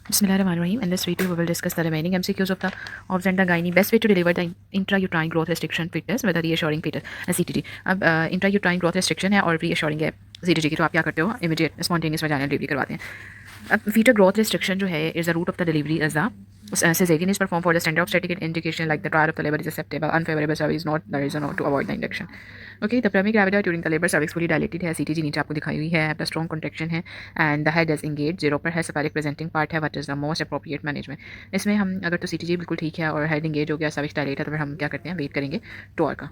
Bismillahirrahmanirrahim. In this video, we will discuss the remaining MCQs of the OBS and the gynae. Best way to deliver the intrauterine growth restriction fetus with a reassuring fetus CTG. अब intrauterine growth restriction है और reassuring है CTG की, तो आप क्या करते हो, इमीडिएट स्पॉन्टेनियस वजाइनल डिलीवरी करवाते हैं. अब fetal growth restriction जो है is the root of the delivery is the cesarean is performed for the standard obstetric indication like the trial of the labor is acceptable, unfavorable cervix is not the reason to avoid the induction. Okay, the primary gravida during the labor cervix fully dilated है, CTG नीचे आपको दिखाई हुई है, the strong contraction है and the head is engaged, zero पर है, cephalic presenting part है, what is the most appropriate management. इसमें हम अगर तो CTG बिल्कुल ठीक है और head engaged हो गया, cervix dilate है, तो फिर हम क्या करते हैं, वेट करेंगे टॉर का.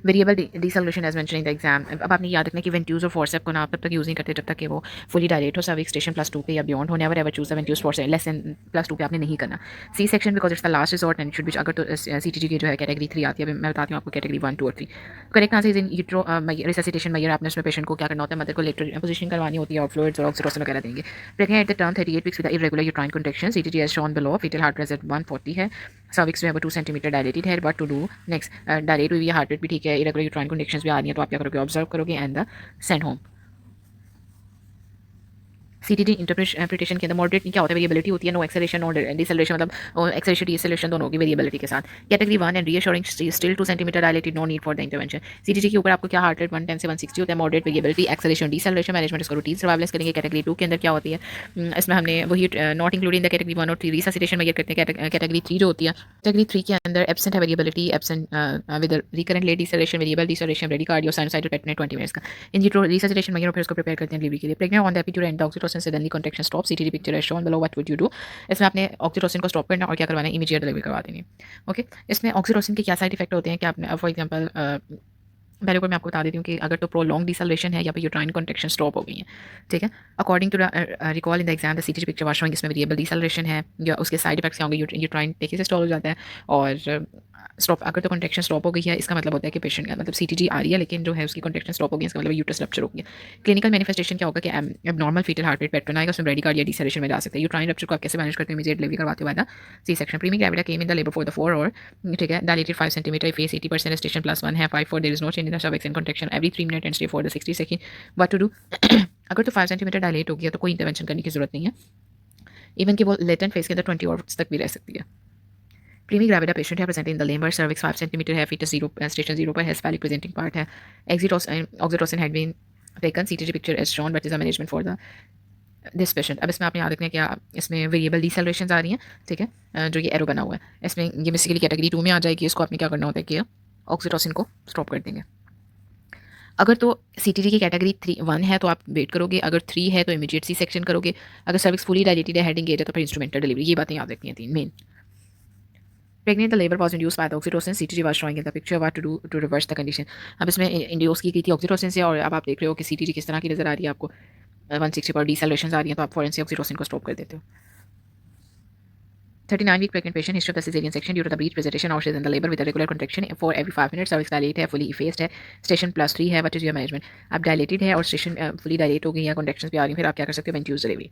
Variable deceleration as mention in the exam. अब आपने याद रखना कि वेंट्यूज और फोर्सेप को ना आप तब तक यूज़ नहीं करते जब तक कि वो फुली डायलेट हो, सर्विक्स स्टेशन +2 पे या बियॉन्ड हो. Never ever choose the ventouse forceps less then +2 पे आपने नहीं करना. C section because it's the last resort and should be. अगर तो CTG की जो है कैटेगरी 3 आती है, मैं बताती हूँ आपको कैटेगरी 1, 2 और 3. Correct answer is in utero resuscitation measure. आपने उसमें पेशेंट को क्या करना होता है, मदर को लेटरल पोजीशन करवानी होती है और फ्लूइड्स और ऑक्सीटोसिन वगैरह देंगे. Pregnant at the term 38 weeks with irregular uterine contraction. CTG as shown below. Fetal heart rate 140 है. सर्विक्स जो है वो 2 सेंटीमीटर डायलेटेड है. But to do next, dilate हुई है, हार्ट रेट भी ठीक है, इरेगुलर यूट्राइन कंडीशंस भी आ रही हैं, तो आप क्या करोगे, ऑब्जर्व करोगे and the send home. CTG interpretation के अंदर मॉडरेट क्या होता है, वेरिएबिलिटी होती है, नो एक्सेलेरेशन और डिसेलेरेशन, मतलब एक्सेलेरेशन डिसेलेरेशन दोनों होगी वेरिएबिलिटी के साथ. Category 1 and reassuring still 2 centimetre dilated, no need for the intervention. CTG के ऊपर आपको क्या हार्ट रेट 110 से 160 होता है, मॉडरेट वेरिएबिलिटी, एक्सेलेरेशन डिसेलेरेशन मैनेजमेंट इसको रूटीन सर्वाइलेंस करेंगे. कैटेगरी 2 के अंदर क्या होती है, इसमें हमने वही नॉट इंक्लूडिंग द कैटेगरी 1 और 3 रिससिटेशन मेजर करते हैं. कैटेगरी 3 जो होती है, कैटेगरी 3 के अंदर एब्सेंट है variability, absent with recurrent late deceleration, variable deceleration, bradycardia, sinusoidal pattern 20 minutes का. इन विट्रो रिससिटेशन मेजर फिर उसको प्रिपेयर करते हैं डिलीवरी के लिए. Pregnant on the epidural and oxytocin suddenly contraction stop. CTG picture है shown below. What would you do. इसमें आपने ऑक्सीटोसिन को स्टॉप करना और क्या करवाना है, इमीडिएट डिलीवरी करवा देनी. ओके, इसमें ऑक्सीटोसिन के क्या साइड इफेक्ट होते हैं कि आपने फॉर एग्जांपल पहले ऊपर मैं आपको बता देती हूँ कि अगर तो प्रोलॉन्ग डिसलेशन है या फिर यूट्राइन कॉन्ट्रैक्शन स्टॉप हो गई है, ठीक है. According to recall in the exam the CTG picture was showing, इसमें वेरिएबल डिसलेशन है या उसके साइड इफेक्ट्स होंगे, यूट्राइन तेजी से स्टॉल हो जाता है और स्टॉप. अगर तो कॉन्ट्रैक्शन स्टॉप हो गई है, इसका मतलब होता है कि पेशेंट का मतलब CTG आ रही है लेकिन जो है उसकी कॉन्ट्रैक्शन स्टॉप हो गई है, इसका मतलब यूट्रस रप्चर हो गया. क्लिनिकल मैनिफेस्टेशन क्या होगा कि abnormal fetal heart rate pattern आएगा, उसमें ब्रेडिकार्डिया डिसेलेशन में जा सकते हैं. यूट्राइन रप्चर को आप कैसे मैनेज करते हैं, इमीडिएट डिलीवरी करवाते हुए C section. Primi gravida came in the labour for the 4 और ठीक है, डायलेटेड 5 सेंटीमीटर, फेस 80% स्टेशन +1 है, 5 4 there is no change in the cervix and contraction every 3 minute and stay for the 60 second. What to do. अगर तो 5 centimetre dilate हो गया तो कोई इंटरवेंशन करने की जरूरत नहीं है, इवन कि वो लेटेंट फेस के अंदर 20 आवर्स तक भी रह सकती है. प्रीमी ग्रेविडा पेशेंट है, present in the labour, cervix 5 centimetre है, फीटस 0 स्टेशन 0 पर है, स्पेलिक प्रेजेंटिंग पार्ट है, oxytocin had been taken. CTG picture as shown but is a management for the this patient. अब इसमें आपने याद रखना है क्या, इसमें वेरिएबल डिसेलेरेशन आ रही हैं, ठीक है, जो ये एरो बना हुआ है, इसमें ये बेसिकली कैटेगरी 2 में आ जाएगी. इसको आपने क्या करना होता है कि ऑक्सीटोसिन को स्टॉप कर देंगे. अगर तो CTG की कैटेगरी 1 है तो आप वेट करोगे, अगर 3 है तो इमीडिएट सी सेक्शन करोगे, अगर सर्विक्स फुली डायलेटेड है, हेड एंगेज है, तो फिर इंस्ट्रूमेंटल डिलीवरी. ये बातें याद रखनी है, 3 main. Pregnant the labour was induce by the oxytocin. CTG was showing in the picture. What to do to reverse the condition. अब इसमें इंड्यूस की गई थी ऑक्सीटोसिन से और अब आप देख रहे हो कि CTG किस तरह की नजर आ रही है आपको, 160 पर डिसेलेरेशन आ रही है, तो आप फॉरन से ऑक्सीटोसिन को स्टॉप कर देते हो. 39-week pregnant patient, history of the cesarean section due to the breech presentation or she's in the labor with a regular contraction for every 5 minutes. cervix dilate है, fully effaced है, station +3 है. what is your management. अब dilated है और station fully dilate हो गई है, contractions भी आ रही हैं, फिर आप क्या कर सकते हो, induced delivery.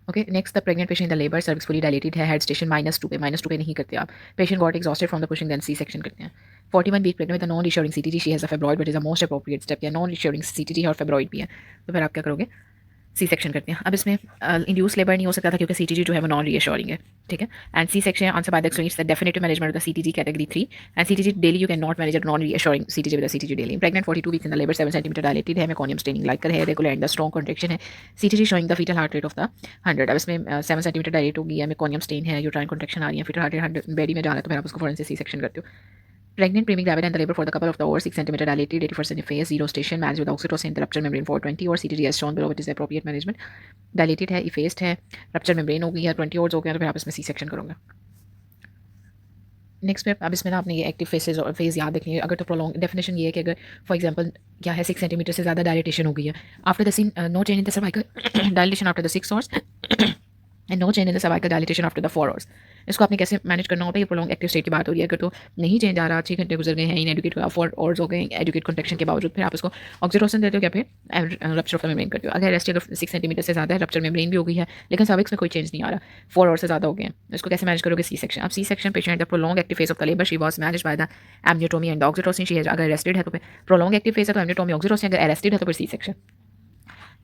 Okay, next the pregnant patient in the labour, cervix fully dilated है, हेड स्टेशन -2 पे. -2 पे नहीं करते आप. Patient got exhausted from the pushing, then C section करते हैं. 41 week pregnant with non reassuring CTG, she has a fibroid but is a most appropriate step. या non reassuring CTG और फाइब्रॉइड भी है, तो फिर आप क्या करोगे, सी सेक्शन करते हैं. अब इसमें इंड्यूस लेबर नहीं हो सकता था क्योंकि CTG जो है वो नॉन रीअश्योरिंग है, ठीक है. And C section answer by the explanation the definitive management of the CTG category 3 and CTG daily you can not manage non reassuring CTG with the CTG daily. Pregnant 42 weeks in the labour, 7 centimetre dilated है, meconium staining liquor है, regular and the strong contraction है. CTG showing the fetal heart rate of the 100. अब इसमें 7 centimetre dilate होगी है, meconium stand है, uterine contraction आ रही है, फीटल हार्ट रेट 100 बेडी में जा रहा है, तो फिर आप उसको फौरन से सी सेक्शन करते हो. Pregnant, preemie gravid and the labor for the couple of the over 6 centimeter dilated, 80% phase, 0 station, managed with oxytocin, the rupture membrane 420 और CTG as shown below, which is appropriate management. Dilated है, effaced है, rupture membrane हो गई है, 20 hours हो गया, तो फिर आप इसमें सी सेक्शन करोगे. नेक्स्ट में अब इसमें ना आपने ये एक्टिव फेसेज और फेज याद रखनी है. अगर तो प्रोलॉन्ग डेफिनेशन ये है कि अगर फॉर एग्जांपल क्या है 6 सेंटीमीटर से ज़्यादा डायलेटेशन हो गई है, after the seen no change in the cervical dilatation after the 6 hours and no change in the cervical dilatation after the 4 hours. इसको आपने कैसे मैनेज करना होता है, ये प्रोलॉन्ग एक्टिव स्टेट की बात हो रही है. अगर तो नहीं चेंज आ रहा, 6 घंटे गुजर गए हैं, इन एडुकेट 4 hours हो गए एडुकेट कॉन्ट्रैक्शन के बावजूद, फिर आप इसको ऑक्सीटोसिन देते हो या फिर रप्चर ऑफ द मेम्ब्रेन करते हो. अगर रेस्ट अगर 6 सेंटीमीटर से ज़्यादा है, रप्चर मेम्ब्रेन भी हो गई है लेकिन सर्विक्स में कोई चेंज नहीं आ रहा, 4 hours से ज़्यादा हो गए हैं, इसको कैसे मैनेज करोगे, सी सेक्शन. अब C section patient the prolonged active phase of the labour, she was managed by the amniotomy and oxytocin. She अगर अरेस्टेड है तो फिर प्रोलॉन्ग एक्टिव फेज है तो एम्नियोटोमी ऑक्सीटोसिन, अगर अरेस्टेड है तो फिर C section.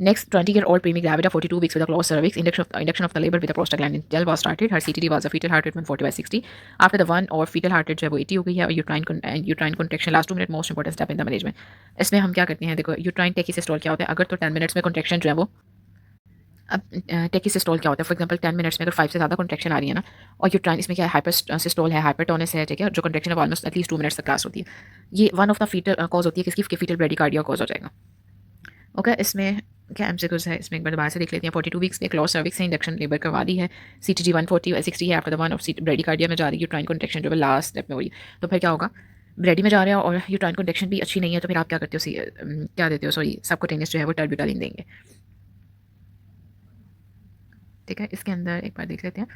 Next, 20-year-old preemie gravida, 42 weeks with a closed cervix, induction of the labor with a prostaglandin gel was started. Her CTD was a fetal heart rate 140/60. After the one और fetal heart rate जो है वो 80 हो गई है और uterine contraction last 2 minute most important step in the management. इसमें हम क्या करते हैं, देखो यूट्राइन टेकिसिस्टोल क्या होता है, अगर तो 10 मिनट्स में कॉन्ट्रैक्शन जो है वो अब टेकिसिस्टोल क्या होता है, फॉर एग्जांपल 10 मिनट्स में अगर 5 से ज़्यादा कॉन्ट्रैक्शन आ रही है ना, और यूट्राइन इसमें क्या है, हाइपर सिस्टोल है, हाइपरटोनिस है, ठीक है, जो कॉन्ट्रैक्शन है ऑलमोस्ट एटलीस्ट 2 मिनट्स तक लास्ट होती है। ये one of the fetal cause होती है किसकी, फीटल ब्रेडिकार्डिया कॉज हो जाएगा। ओके, इसमें क्या एमसीक्यूज है, इसमें एक बार दोबारा से देख लेते हैं। 42 वीक्स में क्लॉज सर्विक्स से इंडक्शन लेबर करवा दी है, सीटीजी 140/60 है, after the one of bradycardia में जा रही है, यूट्राइन कॉन्ट्रैक्शन जो है लास्ट स्टेप में हो रही है। तो फिर क्या होगा, ब्रेडी में जा रहा है और यूट्राइन कॉन्ट्रैक्शन भी अच्छी नहीं है, तो फिर आप क्या करते हो, क्या देते हो, सॉरी सबकुटेनियस जो है वो टर्ब्यूटालिन देंगे। ठीक है, इसके अंदर एक बार देख लेते हैं।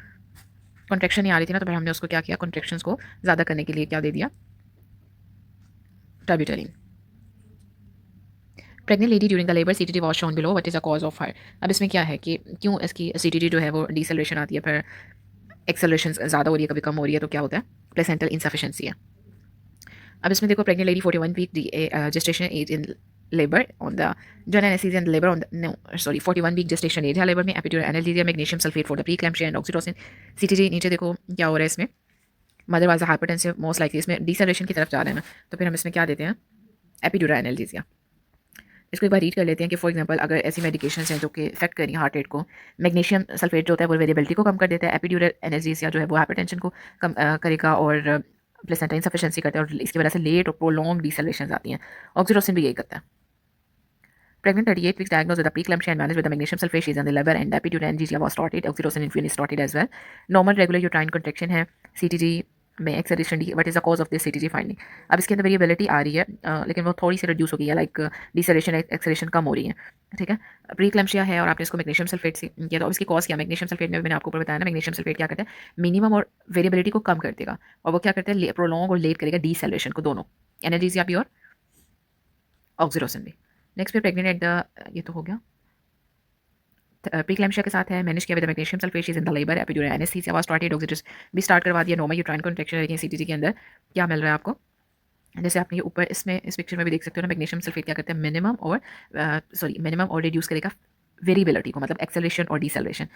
कॉन्ट्रैक्शन नहीं आ रही थी ना, तो फिर हमने उसको क्या किया, कॉन्ट्रैक्शंस को ज़्यादा करने के लिए क्या दे दिया, terbutaline. Pregnant lady during the labour CTG was shown below, what is the cause of her. अब इसमें क्या है कि क्यों इसकी सीटीटी जो है वो डिसेलरेशन आती है, फिर एक्सेलरेशन ज़्यादा हो रही है, कभी कम हो रही है, तो क्या होता है, प्लेसेंटल इंसफिशिएंसी है। अब इसमें देखो, pregnant lady 41 week gestation age in labour on the जो anaesthesia in labour on no sorry 41 week gestation age है लेबर में, epidural analgesia, magnesium sulphate for the preeclampsia and oxytocin. CTG नीचे देखो क्या हो रहा है इसमें, mother was hypertensive most likely, इसमें डिसेलरेशन की तरफ जा रहे हैं ना, तो फिर हम इसमें क्या देते हैं, एपिड्यूरल एनाल्जेसिया। इसको एक बार रीड कर लेते हैं कि फॉर एग्जांपल अगर ऐसी मेडिकेशन हैं जो कि इफेक्ट करें हार्ट रेट को, मैग्नीशियम सल्फेट जो होता है वो वेरिएबिलिटी को कम कर देता है, एपिड्यूरल एनेस्थीसिया जो है वो हाइपरटेंशन को कम करेगा और प्लेसेंटा इनसफिशिएंसी करता है, और इसकी वजह से लेट और प्रोलॉन्ग डिसेलेशन आती हैं। ऑक्सीटोसिन भी यही करता है। Pregnant 38 weeks diagnosed with a preeclampsia and managed with the magnesium sulfate. She is on the liver and epidural analgesia was started. Oxytocin infusion is started as well. Normal regular uterine contraction है, CTG में acceleration D, what is the cause of this CTG finding. अब इसके अंदर variability आ रही है, लेकिन वो थोड़ी सी रिड्यूस हो गई है, लाइक डिसेलेशन एक्सेलरेशन कम हो रही है। ठीक है, प्रीक्लैम्पसिया है और आपने इसको मैग्नीशियम सल्फेट से किया, तो अब इसकी कॉज क्या, मैग्नीशियम सल्फेट में मैंने आपको ऊपर बताया ना, मैग्नीशियम सल्फेट क्या करता है, मिनिमम और वेरिएबिलिटी को कम कर देगा, और वो क्या करता है, प्रोलॉन्ग और लेट करेगा डिसेलेशन को, दोनों, एनर्जीजिया भी और ऑक्सीटोसिन भी। नेक्स्ट पे प्रेग्नेंट एट द, ये तो हो गया, प्रीक्लैम्पसिया के साथ है, मैनेज किया with magnesium sulphate in the labour, epidural anaesthesia was started, oxytocin भी स्टार्ट करवा दिया, नॉर्मल यूट्राइन कॉन्ट्रैक्शन, लेकिन सीटीजी के अंदर क्या मिल रहा है आपको, जैसे आपने ये ऊपर इसमें इस पिक्चर में भी देख सकते हो ना, मैग्नीशियम सल्फेट क्या करता है, मिनिमम और रिड्यूस करेगा वेरिएबिलिटी को, मतलब एक्सेलरेशन और डिसेलरेशन।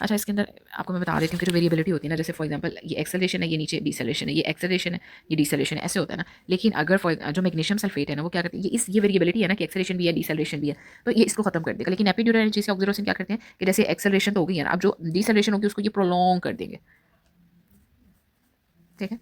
अच्छा, इसके अंदर आपको मैं बता देती हूँ कि जो वेरिएबिलिटी होती है ना, जैसे फॉर एग्जांपल ये एक्सेलरेशन है, ये नीचे डिसेलरेशन है, ये एक्सेलरेशन है, ये डिसेलरेशन है, ऐसे होता है ना। लेकिन अगर जो मैग्नीशियम सल्फेट है ना, वो क्या करते हैं, ये वेरिएबिलिटी है ना कि एक्सेलरेशन भी है डिसेलरेशन भी है, तो ये इसको खत्म कर देगा। लेकिन एपिड्यूरल एनाल्जेसिया ऑक्सीटोसिन क्या करते हैं कि जैसे एक्सेलरेशन तो हो गई है ना, अब जो डिसेलरेशन होगी उसको ये प्रोलॉन्ग कर देंगे। ठीक है,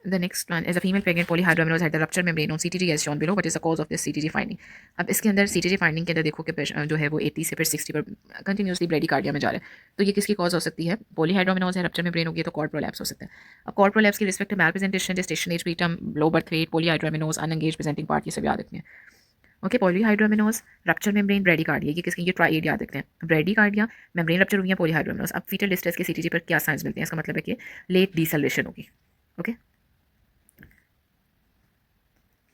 The next one is a female pregnant polyhydramnios had the rupture membrane on CTG as shown below. What is the cause of this CTG finding? अब इसके अंदर CTG finding के अंदर देखो कि जो है वो 80 से फिर 60 पर कंटिन्यूसली ब्रेडिकार्डिया में जा रहा है, तो ये किसकी कॉज हो सकती है, पोलीहाइड्रोमिनोज है, रप्चर मेम्ब्रेन होगी, तो कॉर्ड प्रोलैप्स हो सकता है। अब कॉर्ड प्रोलैप्स की respect malpresentation, gestation age, preterm, low birth weight, polyhydramnios, unengaged presenting part, ये सब याद रखते हैं। Okay, polyhydramnios, rupture membrane, bradycardia, ये किसकी, ये ट्राइड याद रखते हैं, ब्रेडिकार्डिया, मेम्ब्रेन रप्चर हुई है, पोलीहाइड्रोमिनोज। अब फीटल डिस्ट्रेस के सीटीजी पर क्या साइंस मिलते हैं, इसका मतलब है कि लेट डिसेलरेशन होगी। Okay,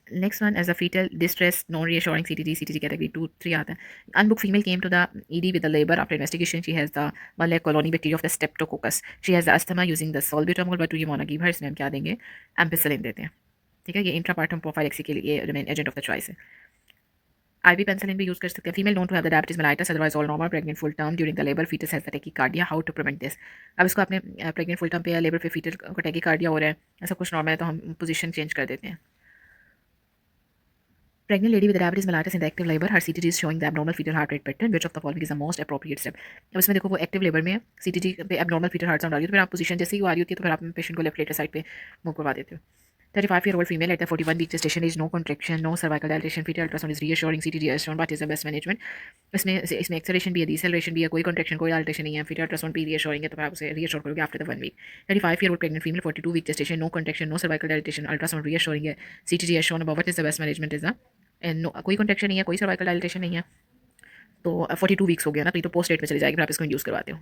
next one as a fetal distress non reassuring CTG category 2-3 आता है। Unbook female came to the ED with the labour after investigation, she has the malic colony bacteria of the streptococcus, she has the asthma using the salbutamol, but you want give her, इसमें हम क्या देंगे, ampicillin देते हैं। ठीक है, ये intrapartum prophylaxis के लिए एजेंट ऑफ द चॉइस है। IV पेंसिलिन भी यूज कर सकते हैं। Female known to have the diabetes mellitus, otherwise all normal, pregnant full term, during the labour fetus has the tachycardia, how to prevent this. अब इसको आपने pregnant full term पे या लेबर पे फीटल को टैकीकार्डिया हो रहा है, ऐसा कुछ नॉर्मल है, तो हम पोजीशन चेंज कर देते हैं। Pregnant lady with diabetes mellitus in the active labor, her CTG is showing the abnormal fetal heart rate pattern. Which of the following is the most appropriate step? अब इसमें देखो वो एक्टिव लेबर में CTG पे abnormal fetal heart sound आ रही है, तो फिर आप पोजीशन जैसे ही वो आ रही होती है, तो फिर आप पेशेंट को लेफ्ट लेटर साइड पे मूव करवा देते हो। 35-year-old female at the 41 week gestation age, no contraction, no cervical dilatation, fetal ultrasound is reassuring, CTG is shown, what is the best management? इसमें एक्सेलरेशन भी है, डिसेलरेशन भी है, कोई कॉन्ट्रैक्शन कोई डायलेटेशन नहीं है, फिर अल्ट्रासाउंड भी रीअश्योरिंग है, तो फिर आप उसे रीअश्योर करोगे after the 1 week. 35-year-old pregnant female 42 week gestation, no contraction, no cervical dilatation, ultrasound reassuring है, CTG is shown above, what is the best management is the no, कोई कॉन्ट्रैक्शन नहीं है, कोई सर्वाइकल डायलेटेशन नहीं है, तो 42 वीक्स हो गया ना, तो ये तो पोस्ट डेट में चली जाएगी, फिर आप इसको इंड्यूस करवाते हो।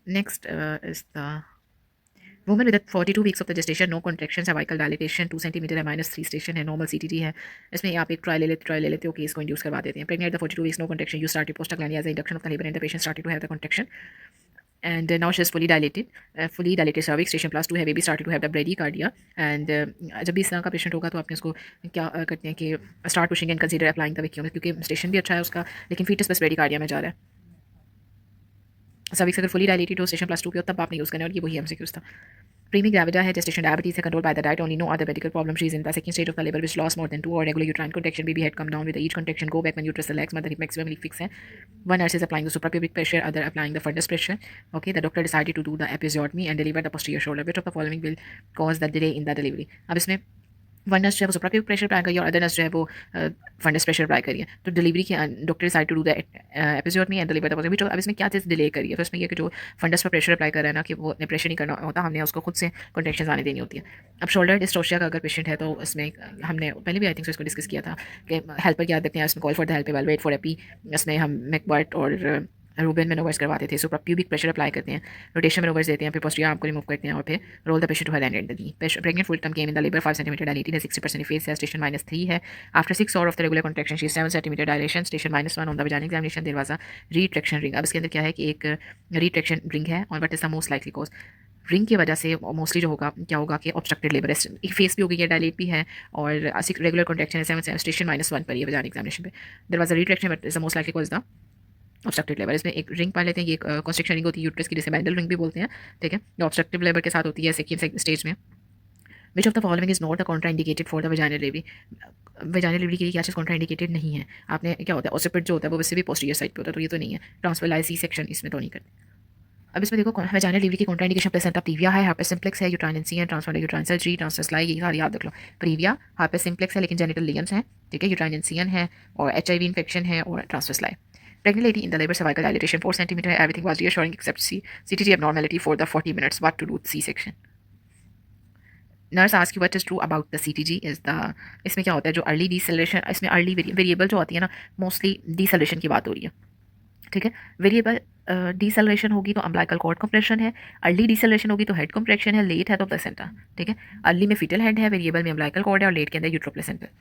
Next is the women with 42 weeks of the gestation, no contraction, cervical dilatation 2 centimetre है, -3 स्टेशन है, नॉर्मल सीटीटी है। इसमें आप एक ट्रायल ले लेते हो कि इसको इंड्यूस करवा देते हैं। Pregnant 42 weeks, no contraction, you started prostaglandin as induction of the labour and the patient started to have the contraction. and now she is fully dilated cervix, station plus 2 है, baby started to have the bradycardia and जब भी इस तरह का patient होगा तो आपने उसको क्या करते हैं कि start pushing and consider applying the vacuum, क्योंकि स्टेशन भी अच्छा है उसका लेकिन फीटस बस ब्रेडिकार्डिया में जा रहा है। सर्विक्स अगर फुली डायलेटेड हो, स्टेशन प्लस 2 पे हो, तब आपने यूज़ करना है और ये वही एमसीक्यूज था। प्रीमी ग्रेविडा है, gestation diabetes है, controlled by the diet only, no other medical problem. She is in the second stage of the labor which lost more than 2 or regular uterine contraction. Baby head come down with each contraction, go back when uterus relax, mother hip maximally fix है. One nurse is applying the suprapubic pressure, other applying the fundus pressure. Okay, the doctor decided to do the episiotomy and deliver the posterior shoulder. Which of the following will cause the delay in the delivery? अब इसमें one nurse जो है वो suprapubic pressure apply करिए और other nurse जो है वो फंडस प्रेशर अप्लाई करिए। तो डिलीवरी के doctor decide to do the episode में एंड डिलीवर द पॉजिटिव। अब इसमें क्या चीज़ डिले करिए, तो इसमें यह कि जो फंडस पर प्रेशर अप्लाई कर रहा है ना, कि वो प्रेशर नहीं करना होता, हमने उसको खुद से कॉन्ट्रैक्शंस आने देनी होती है। अब शोल्डर डिस्टोशिया का अगर पेशेंट है तो इसमें हमने पहले भी आई थिंक इसको डिस्कस किया था कि हेल्पर क्या देखते हैं, इसमें call for the help evaluate for AP, इसमें हम मैकबर्ट और रूबेन मैनोवर्स करवाते थे। सुप्राप्यूबिक प्रेशर अप्लाई करते हैं, रोटेशन मैनोवर्स देते हैं, फिर पोस्टीरियर आर्म को रिमूव करते हैं और फिर roll the patient to her and the knee. Pregnant full term came in the labour 5 centimetre dilated है, 60% फेस है, स्टेशन -3 है। After 6 hour of the regular contraction she 7 centimetre dilation, station -1 on the vaginal examination there was a retraction ring. अब इसके अंदर क्या है कि एक रिट्रैक्शन रिंग है और what is the most likely cause. Ring की वजह से मोस्टली जो होगा क्या होगा कि ऑब्स्ट्रक्टेड लेबर है, एक फेस भी हो गई है, डायलेट भी है और रेगुलर कॉन्ट्रैक्शन है 7 स्टेशन -1 पर ये वजाइनल एग्जामिनेशन पे there was a retraction, but is the most likely cause the obstructive labour. इसमें एक रिंग पा लेते हैं, ये कॉन्स्ट्रिक्शन रिंग होती है यूट्रस की, जिसे बैंडल रिंग भी बोलते हैं, ठीक है। ये ऑब्स्ट्रक्टिव लेबर के साथ होती है सेकंड स्टेज में। Which of the following is not the contraindicated for the vaginal delivery. Vaginal delivery के लिए क्या चीज़ कॉन्ट्राइंडिकेटेड नहीं है। आपने क्या होता है ऑसिपिट जो होता है वो वैसे भी पोस्टीरियर साइड पे होता है, तो ये तो नहीं है। ट्रांसफर सी सेक्शन इसमें तो नहीं करते। अब इसमें देखो वजाइनल डिलीवरी की कॉन्ट्राइंडिकेशन प्लेसेंटा प्रीविया है, हार्पेस सिम्प्लेक्स है, uterine incision, transfer uterine surgery, transverse ये सारी याद रख लो। प्रीविया, हार्पेस सिम्प्लेक्स है लेकिन जेनिटल लिगन्स हैं, ठीक है, यूट्राइन इंसिजन है और HIV इन्फेक्शन है और transverse lie. Pregnant lady in the labor, cervical dilatation 4 centimeter, everything was reassuring except CTG abnormality for the 40 minutes. What to do? C-section. Nurse asks you what is true about the CTG is the, इसमें क्या होता है जो early deceleration, इसमें early variable जो होती है ना, मोस्टली डिसेलरेशन की बात हो रही है, ठीक है। वेरिएबल डिसेलरेशन होगी तो अम्बिलिकल कॉर्ड कंप्रेशन है, अर्ली डिसेलरेशन होगी तो हेड कंप्रेशन है, लेट है तो प्लेसेंटा, ठीक है। अर्ली में फीटल हेड है, वेरिएबल में अम्बिलिकल कॉर्ड है और लेट के अंदर uteroplacental.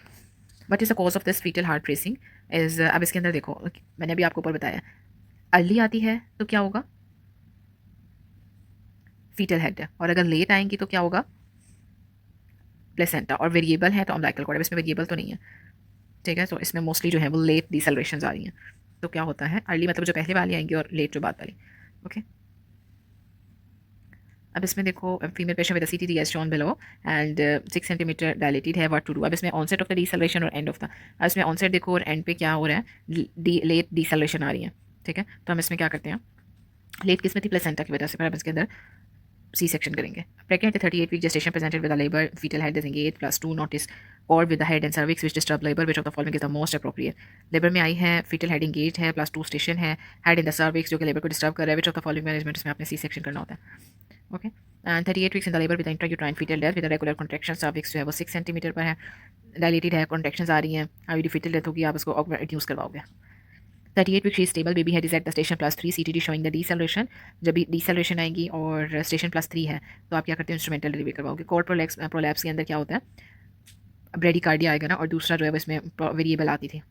What is the cause of this fetal heart racing is, अब इसके अंदर देखो मैंने अभी आपको ऊपर बताया, अर्ली आती है तो क्या होगा, फीटल हेड है, और अगर लेट आएंगी तो क्या होगा, प्लेसेंटा, और वेरिएबल है तो अम्बिलिकल कॉर्ड। इसमें वेरिएबल तो नहीं है, ठीक है। तो इसमें मोस्टली जो है वो लेट डिसेलरेशन आ रही हैं। तो क्या होता है, अर्ली मतलब जो पहले वाली आएंगी और लेट जो बाद वाली, ओके। अब इसमें देखो female patient with CTD as shown below and 6 centimetre dilated है, व्हाट टू डू। अब इसमें ऑनसेट ऑफ द डिसेलरेशन और एंड ऑफ द, अब इसमें ऑनसेट देखो और एंड पे क्या हो रहा है, लेट डिसेलरेशन आ रही है, ठीक है। तो हम इसमें क्या करते हैं, लेट किस में थी, प्लेसेंटा की वजह से, पर अब इसके अंदर C-section करेंगे। Pregnant 38 week gestation presented with a labor, fetal head disengaged +2 notice or with the head and cervix which disturb labor, which of the following is the most appropriate। Labour में आई है, fetal head engaged है, +2 station है, head in the cervix जो कि labour को disturb कर रहा है, which of the following management इसमें आपने C-section करना होता है, okay. And 38 weeks in the labour with intrauterine fetal death with regular contraction, cervix जो है वो 6 सेंटीमीटर पर है, डायलेटेड है, कॉन्ट्रैक्शंस आ रही हैं, आईडी फीटल डेथ होगी, आप उसको रिड्यूस करवाओगे। 38 week she stable, baby head is at the station +3, CTD showing the deceleration. जब भी डिसेलरेशन आएगी और स्टेशन +3 है तो आप क्या करते हैं, इंस्ट्रूमेंटल डिलीवरी करवाओगे। कॉर्ड प्रोलैप्स के अंदर क्या होता है, ब्रेडिकार्डिया आएगा ना, और दूसरा जो है वो इसमें वेरिएबल आती थी।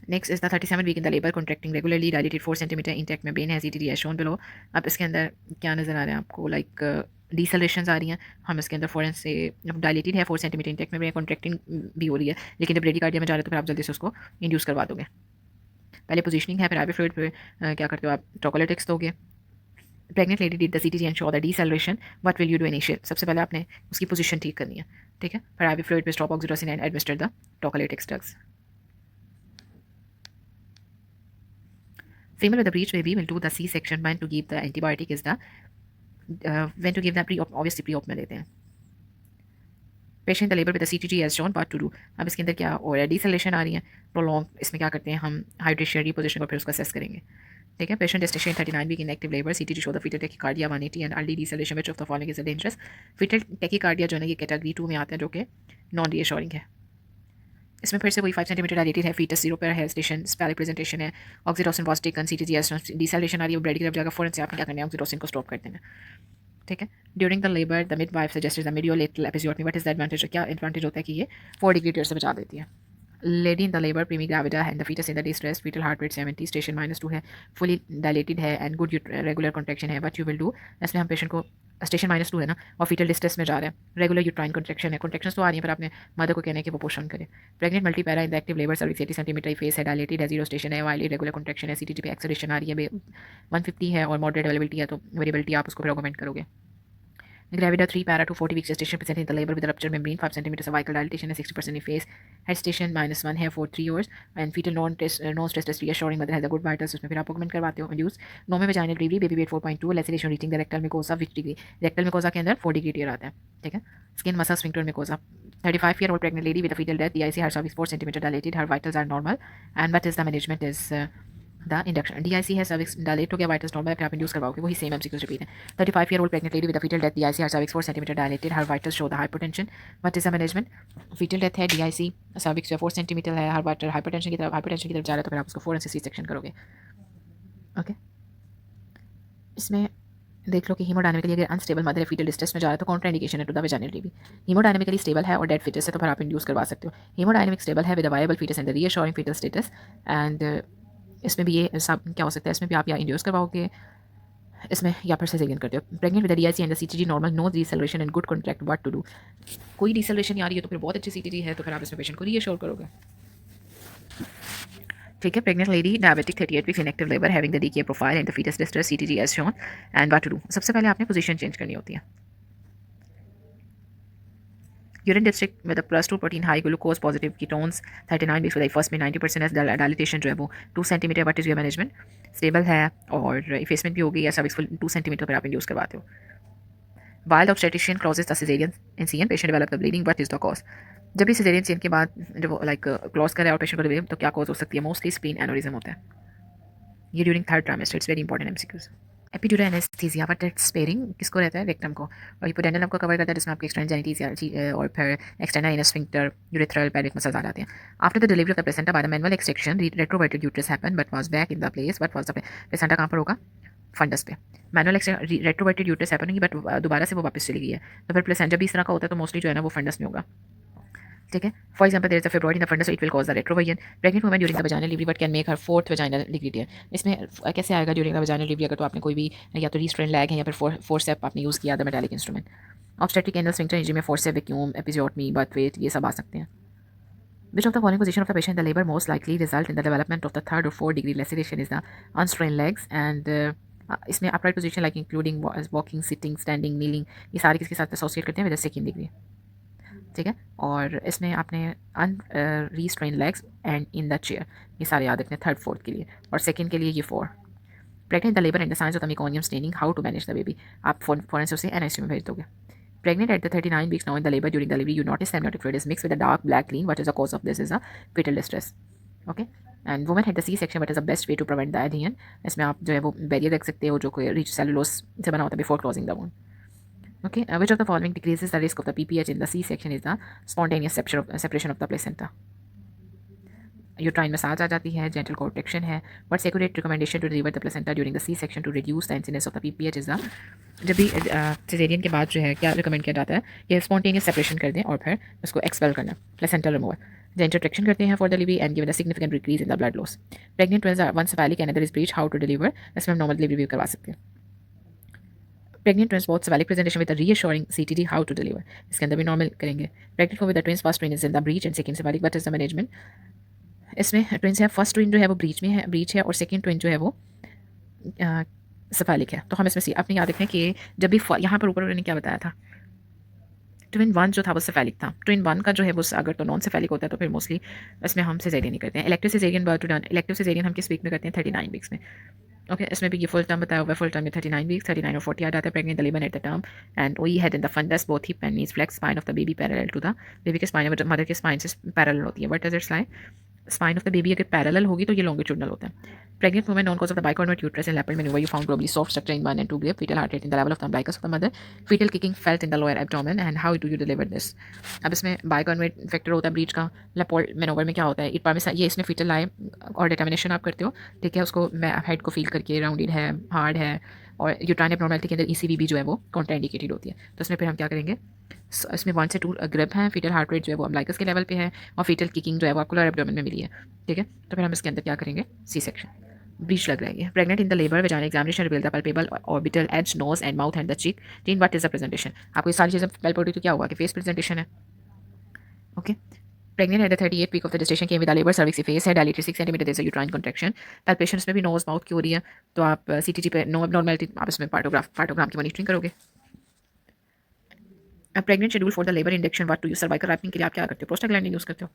Next is the 37 week in the labour, contracting regularly, dilated 4 centimetre, intact membrane है, CTD एज शोन बिलो। अब इसके अंदर क्या नज़र आ रहा है आपको, लाइक डिसेलरेशन आ रही हैं, हम इसके अंदर फॉरेन से डायलेटेड है 4 सेंटीमीटर, इंटेक्ट में कॉन्ट्रैक्टिंग भी हो रही है, लेकिन जब ब्रेडिकार्डिया में जा रहे हो तो फिर आप जल्दी से उसको इंड्यूस करवा दोगे। पहले पोजीशनिंग है, फिर आईवी फ्लूइड, फिर क्या करते हो आप, टोकोलेटिक्स दोगे। Pregnant lady did the CTG and show the deceleration, what will you do initial. सबसे पहले आपने उसकी पोजीशन ठीक करनी है, ठीक है। फिर आईवी फ्लूइड पे stop oxytocin and administer the tocolytics drugs. Female with a breech baby will do the C-section when to give the antibiotic is the when to give the pre-op, obviously pre-op में देते हैं। Patient the labour with CTG as shown, what to do. अब इसके अंदर क्या और डिसेलेशन आ रही है, प्रोलॉन्ग, इसमें क्या करते हैं हम, हाइड्रेशन पोजीशन को फिर उसका असेस करेंगे, ठीक है। Patient gestation 39 week in active labour, CTG show the fetal tachycardia 180 and early deceleration, which of the following is dangerous. Fetal tachycardia जो है ना, ये कैटेगरी 2 में आता है, जो कि नॉन रीअश्योरिंग है। इसमें फिर से वही 5 सेंटीमीटर डायलेटेड है, फीटस 0 पर है, स्टेशन स्पैलिक प्रेजेंटेशन है, oxytocin was taken, CTG as deceleration आ रही है, ब्रेड की तरफ जाकर फौरन से आपने क्या करना है, ऑक्सीटोसिन को स्टॉप कर देना, ठीक है। During the labour the midwife suggested the mediolateral episiotomy, what is the advantage, क्या एडवांटेज होता है कि ये 4 डिग्री टियर से बचा देती है। Lady in the labour primi gravida and the fetus in the distress fetal heart rate 70 station -2 है, फुली डायलेटेड है एंड गुड रेगुलर कॉन्ट्रैक्शन है। व्हाट यू विल डू, इसमें हम पेशेंट को स्टेशन -2 है ना और फीटल डिस्ट्रेस में जा रहे हैं, रेगुलर यूट्राइन कॉन्ट्रैक्शन है, कॉन्ट्रैक्शन तो आ रही है पर आपने मदर को कहना है कि वो पोषण करे। Pregnant multipara in the active labour service 80 centimetre face है, डायलेटेड है, 0 स्टेशन है, वाइल रेगुलर कॉन्ट्रैक्शन है, सीटीजी पे एक्सेलेरेशन आ रही है 150 है और मॉडरेट अवेलेबिलिटी है, तो वेरिएबिलिटी आप उसको फिर ऑगमेंट करोगे। Gravida 3 para to 40 weeks gestation present in the labor with a ruptured membrane, 5 centimeters cervical dilatation and 60% in face. Head station -1 है for 3 years and fetal non-stress test reassuring mother has a good vitals, उसमें फिर आप augment करवाते हो। Induce normal vaginal delivery, baby weight 4.2, laceration reaching the rectal mucosa which degree, rectal mucosa के अंदर 4 degree tear आता है, ठीक है। Skin muscle sphincter mucosa. 35-year-old pregnant lady with a fetal death, DIC her cervix 4 centimeter dilated, her vitals are normal and what is the management is the induction. DIC है cervix dilate हो गया, vitals normal है, फिर आप induce करवाओगे, वही same MCQs repeat है। 35-year-old pregnant lady with a fetal death, DIC her cervix 4 centimeter dilated, her vitals show the hypertension, what is the management? fetal death है, DIC cervix 4 centimeter है, her vital hypertension की तरफ जा रहा है, तो फिर आप उसको 4 से C-सेक्शन करोगे। ओके, इसमें देख लो कि हीमोडायनेमिकली अगर अनस्टेबल मदर है फीटल डिस्ट्रेस में जा रहा है तो कॉन्ट्रा इंडिकेशन है to the vaginal delivery. Haemodynamically stable है और डेड फिटस है तो फिर आप इंड्यूस करवा सकते हो। हीमोडायनेमिक स्टेबल है with a viable fetus and the reassuring fetal status and इसमें भी ये सब क्या हो सकता है, इसमें भी आप या इंड्यूस करवाओगे इसमें या फिर सिजेरियन करते हो। Pregnant with DIC and CTG normal, no deceleration and good contract, what to do. कोई डिसेलरेशन आ रही है तो फिर बहुत अच्छी CTG है, तो फिर आप इसमें पेशेंट को रीअश्योर करोगे, ठीक है। Pregnant lady diabetic 38 weeks in active labour having the DK profile and the fetus distress CTG as shown and what to do. सबसे पहले आपने पोजीशन चेंज करनी होती है। यूरिन डिस्ट्रिक्ट में the +2 protein high glucose positive ketones 39 weeks with first में 90% है, dilatation जो है वो 2 centimetre, what is your management? Stable है और इफेसमेंट भी हो गई या सर्विक्स फुल 2 सेंटीमीटर पर आप इंड्यूस करवाते हो। While obstetrician closes the caesarean in CN, patient develop the bleeding, what is the cause? जब भी सिजेरियन सीएन के बाद जब लाइक क्लोज करे और पेशेंट को डिलीवरी, तो क्या कॉज हो सकती है? मोस्टली स्प्लीन एनोरिज्म होता है, ये during third trimester, it's very important MCQs। Epidural anaesthesia but sparing किसको रहता है? विक्टिम को। और हिपोडेंटल आपको कवर करता है जिसमें आपके एक्सटर्नल जेनिटल्स और फिर external anus sphincter, urethral pelvic muscles आ जाते हैं। After the delivery of the placenta by the manual extraction, retroverted uterus happen but was back in the place, but was the placenta कहाँ पर होगा? Fundus पे। Manual retroverted uterus happen होगी but दोबारा से वो वापस चली गई है, तो फिर प्लेसेंटा जब भी इस तरह का होता है तो मोस्टली जो है ना वो फंडस में होगा, ठीक है। For example there is a fibroid in the fundus, it will cause the retroversion. Pregnant woman during the vaginal delivery what can make her fourth vaginal delivery? इसमें कैसे आएगा ड्यूरिंग द वजाइनल डिलीवरी? अगर तो आपने कोई भी या तो रीस्ट्रेन लैग है या फिर फोर्सेप आपने यूज़ किया the metallic instrument. Obstetric anal sphincter injury में forceps, vacuum, episiotomy, birth weight, ये सब आ सकते हैं। Which of the following position of the patient in the labor most likely result in the development of the 3rd or 4th degree laceration is the unstrained legs and इसमें upright position like including walking, sitting, standing, kneeling, ये सारे किसके साथ associate करते हैं with the second degree, ठीक है। और इसमें आपने रीस्ट्रेन legs and in the chair, ये सारे याद रखने थर्ड फोर्थ के लिए, और सेकंड के लिए ये 4। Pregnant the labour and the science of the meconium staining, how to manage the baby, आप फॉरेंसिक से NICU में भेज दोगे। Pregnant at the 39 weeks now in the labor, during delivery you notice amniotic fluid is mixed with a dark black clean. What is the cause of this? Is a fetal distress. Okay. And woman had the C-section. What is the best way to prevent the adhesion? इसमें आप जो है वो barrier रख सकते हो जो कोई रिच सेलुलोस से बना होता है before closing the wound. Okay. Which of the following decreases the risk of the PPH in the C-section? Is the spontaneous separation of the placenta. Uterine massage आ जाती है, जेंटल कॉन्ट्रैक्शन है, but accurate recommendation to deliver the placenta during the C section to reduce the incidence of the PPH is the, जब भी caesarean के बाद जो है क्या रिकमेंड किया जाता है कि स्पॉन्टेनियस सेपरेशन कर दें और फिर उसको एक्सपेल करना, प्लेसेंटल रिमूवल। जेंटल ट्रैक्शन करते हैं for delivery and given the significant decrease in the blood loss. Pregnant twins are one cephalic and other is breech, how to deliver? इसमें हम नॉर्मल डिलीवरी भी करवा सकते हैं। Pregnant twins both cephalic presentation with reassuring CTD, how to deliver? इसके अंदर भी normal करेंगे। Pregnant with the twins, first twin is in the breech and second cephalic, what is the management? इसमें twins है, फर्स्ट ट्विन जो है वो breach है और सेकंड ट्विन जो है वो सेफेलिक है, तो हम इसमें अपने याद रखें कि जब भी यहाँ पर ऊपर उन्होंने क्या बताया था, ट्विन 1 जो था वो सेफेलिक था, ट्विन 1 का जो है वो अगर तो नॉन सेफेलिक होता है तो फिर मोस्टली इसमें हम सिजेरियन नहीं करते हैं। Elective caesarean birth to done, elective caesarean हम किस वीक में करते हैं? 39 वीक्स में। ओके, इसमें भी ये फुल टर्म बताया हुआ है, फुल टर्म में 39 वीक्स, 39 और 40 आ जाता है। Pregnant the labour at the term and we head in the fundus, both hip and knees flex, spine of the baby parallel to the baby के स्पाइन, मदर के स्पाइन से parallel होती है। What does its like? Spine of the baby अगर parallel होगी तो ये longitudinal होता है। Pregnant woman non cause of the bicornuate uterus and Leopold manoeuvre, you found probably soft structure in 1 and 2 grave, fetal heart rate in the level of the umbilicus of the mother, fetal kicking felt in the lower abdomen, and how do you deliver this? अब इसमें बाइकॉर्नवेट factor होता है breach का, लैपोल मैनोवर में क्या होता है, it में ये इसमें फीटल लाए और डिटर्मिनेशन आप करते हो, ठीक है। उसको हेड को फील करके राउंडेड है, हार्ड है, और यूट्राइन एबनॉर्मलिटी के अंदर ECV भी जो है वो कॉन्ट्राइंडिकेटेड होती है। तो इसमें फिर हम क्या करेंगे, इसमें 1 से 2 ग्रिप हैं, फीटल हार्ट रेट जो है वो अम्बिलिकस के लेवल पे है और फीटल किकिंग जो है वो आपको लोअर एब्डोमेन में मिली है। ठीक है, तो फिर हम इसके अंदर क्या करेंगे, सी सेक्शन, ब्रीच लग रही है। Pregnant in the labour vaginal examination reveal the palpable orbital edge nose and mouth and the cheek. Then what is the presentation, आपको ये सारी चीज़ें पल्प होती तो क्या होगा कि फेस प्रेजेंटेशन है। Okay, pregnant at the 38th week of the gestation came with a labor cervix face है, dilated 6 cm, there is a uterine contraction, palpitations में भी नोज माउथ की हो रही है। तो आप CTG पे नो एबनॉर्मलिटी, आप इसमें पार्टोग्राम की मॉनिटरिंग करोगे। Pregnant schedule for the labour induction, what to use cervical ripening के लिए आप क्या करते हो, प्रोस्टाग्लैंडिन यूज करते हो।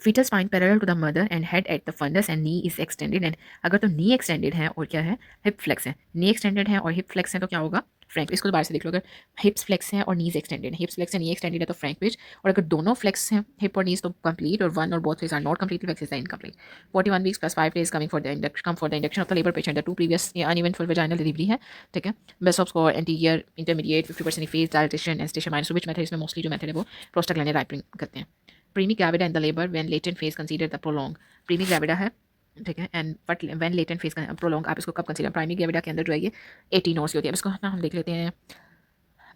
Fetal spine parallel to the mother and head at the fundus and knee is extended, and अगर तो नी एक्सटेंडेड है और क्या है, हिप फ्लेक्स है, नी एक्सटेंडेड है और हिप फ्लेक्स है तो क्या होगा, फ्रैंक। इसको दोबारा से देख लो, अगर हिप्स फ्लेक्स हैं और नीज एक्सटेंडेड है, हिप्स फ्लेक्स है नी एक्सटेंडेड है तो फ्रैंक पिच, और अगर दोनों फ्लेक्स हैं हिप और नीज तो कंप्लीट, और वन और both face are not completely flex is incomplete. 41 weeks plus 5 days come for the induction of the labour patient, the 2 previous uneventful vaginal delivery है। ठीक है, best of score anterior intermediate 50% face dilatation and station minus, which method, इसमें mostly जो method है वो prostaglandin wrapping करते हैं। Primi gravida in the labour when latent phase consider the prolong, primi gravida है, ठीक है, and but when latent phase prolong, आप इसको कब कंसीडर, प्राइमरी ग्रेविडा के अंदर जो है ये 18 आवर्स की होती है। अब इसको ना हम देख लेते हैं,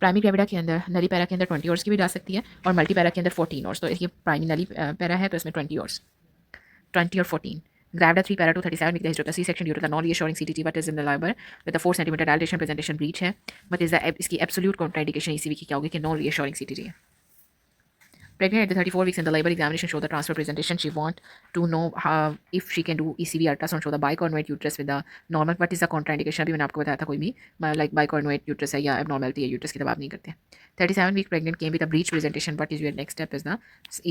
प्राइमरी ग्रेविडा के अंदर नली पैरा के अंदर 20 आवर्स की भी जा सकती है और मल्टी पैरा के अंदर 14 आवर्स। तो ये प्राइमरी नली पैरा है तो इसमें 20 आवर्स, 20 और 14। Gravida 3 para 237 with the history of the C-section due to the non-reassuring CTG, but is in the labor with the 4 cm dilatation presentation breach है, but is the इसकी absolute contraindication ECV की क्या होगी कि non-reassuring CTG है। Pregnant at the 34 weeks in the labor examination show the transfer presentation. She want to know how, if she can do ECV ultrasound show the bicornuate uterus with the normal. What is the contraindication? अभी मैंने आपको बताया था कोई भी like bicornuate uterus है या abnormality है uterus की, तब आप नहीं करते। 37 week pregnant came with a breech presentation. What is your next step is the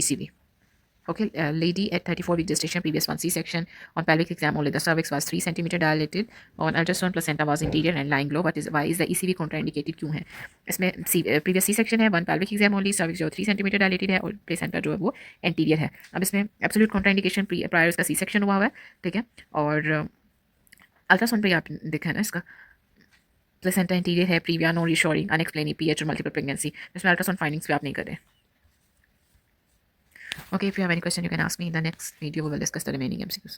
ECV. Okay, lady at 34 week gestation, previous one C-section. On pelvic exam only the cervix was 3 cm dilated. On ultrasound placenta was interior and lying low. Why is the ECV contraindicated, क्यों है इसमें? previous C-section है, one pelvic exam only, cervix जो 3 cm dilated है और placenta जो है वो anterior है। अब इसमें absolute contraindication prior इसका C-section हुआ है, ठीक है, और अल्ट्रासाउंड पे आप देखा है ना इसका प्लेसेंटा इंटीरियर है, प्रीविया नो रिशोरिंग, अनएक्सप्लेन पीएच और मल्टीपल प्रेगनेंसी, इसमें अल्ट्रासाउंड फाइंडिंग्स पे आप नहीं कर रहे। Okay, if you have any question, you can ask me in the next video. We will discuss the remaining MCQs.